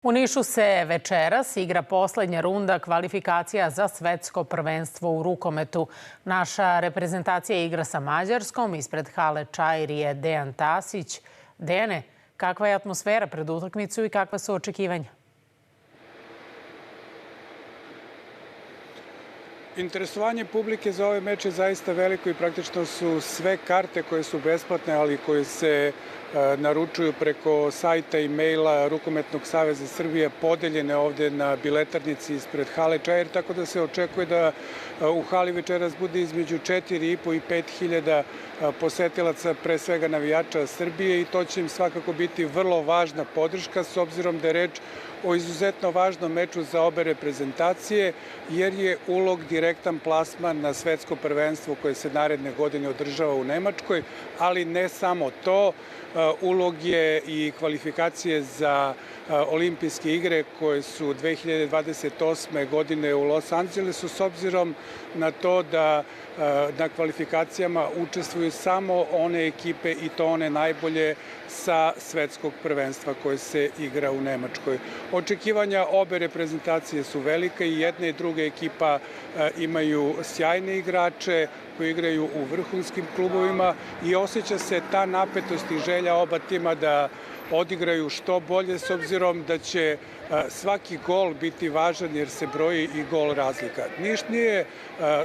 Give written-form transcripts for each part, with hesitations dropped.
U Nišu se večeras igra poslednja runda kvalifikacija za svetsko prvenstvo u rukometu. Naša reprezentacija igra sa Mađarskom. Ispred hale Čair je Dejan Tasić. Dejane, kakva je atmosfera pred utakmicu i kakva su očekivanja? Interesovanje publike za ovaj meč je zaista veliko i praktično su sve karte koje su besplatne, ali koje se naručuju preko sajta i maila Rukometnog saveza Srbije podeljene ovde na biletarnici ispred hale Čair, tako da se očekuje da u hali večeras bude između 4.500 i 5.000 posetilaca, pre svega navijača Srbije, i to će im svakako biti vrlo važna podrška, s obzirom da je reč o izuzetno važnom meču za obe reprezentacije, jer je ulog direktan plasman na svetsko prvenstvo koje se naredne godine održava u Nemačkoj, ali ne samo to. Ulog je i kvalifikacije za olimpijske igre koje su 2028. godine u Los Angelesu, s obzirom na to da na kvalifikacijama učestvuju samo one ekipe i to one najbolje sa svetskog prvenstva koje se igra u Nemačkoj. Očekivanja obe reprezentacije su velika i jedna i druga ekipa imaju sjajne igrače koji igraju u vrhunskim klubovima i osjeća se ta napetost i želja oba tima da odigraju što bolje, s obzirom da će svaki gol biti važan jer se broji i gol razlika. Niš nije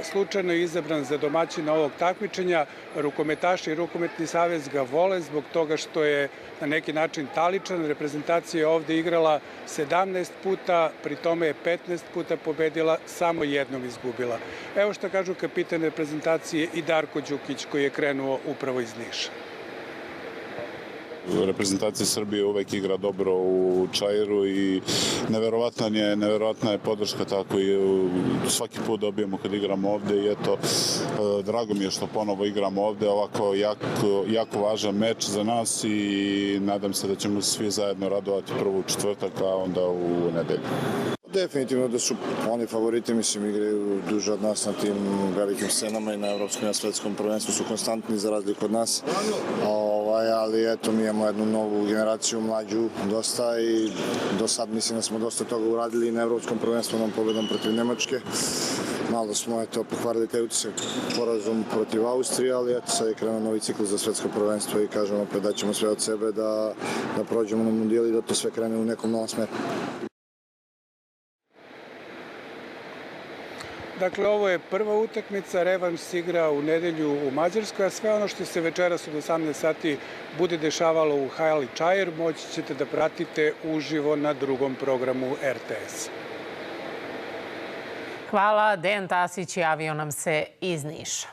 slučajno izabran za domaćina ovog takmičenja. Rukometaši i Rukometni savez ga vole zbog toga što je na neki način taličan. Reprezentacija je ovde igrala 17 puta, pri tome je 15 puta pobedila, samo jednom izgubila. Evo što kažu kapitan reprezentacije i Darko Đukić koji je krenuo upravo iz Niša. Reprezentacija Srbije uvek igra dobro u Čairu i neverovatna je podrška, tako i svaki put dobijemo kad igramo ovde i eto, drago mi je što ponovo igramo ovde, ovako jako važan meč za nas i nadam se da ćemo svi zajedno radovati prvo u četvrtak, a onda u nedelju. Definitivno da su oni favoriti, mislim, igraju duže od nas na tim velikim scenama i na evropskom i na svetskom prvenstvu su konstantni za razliku od nas. Ali eto, mi imamo jednu novu generaciju, mlađu dosta i do sad mislim da smo dosta toga uradili na evropskom prvenstvu nam pobedom protiv Nemačke. Malo smo pokvarili taj utisak porazom protiv Austrije, ali eto sad je krenuo novi ciklus za svetsko prvenstvo i kažemo opet da ćemo sve od sebe da prođemo na mundijal i da to sve krene u nekom novom smeru. Dakle, ovo je prva utakmica, revanš se igra u nedelju u Mađarskoj, a sve ono što se večeras od 18 sati bude dešavalo u hali Čair moći ćete da pratite uživo na drugom programu RTS. Hvala, Dejan Tasić javio nam se iz Niša.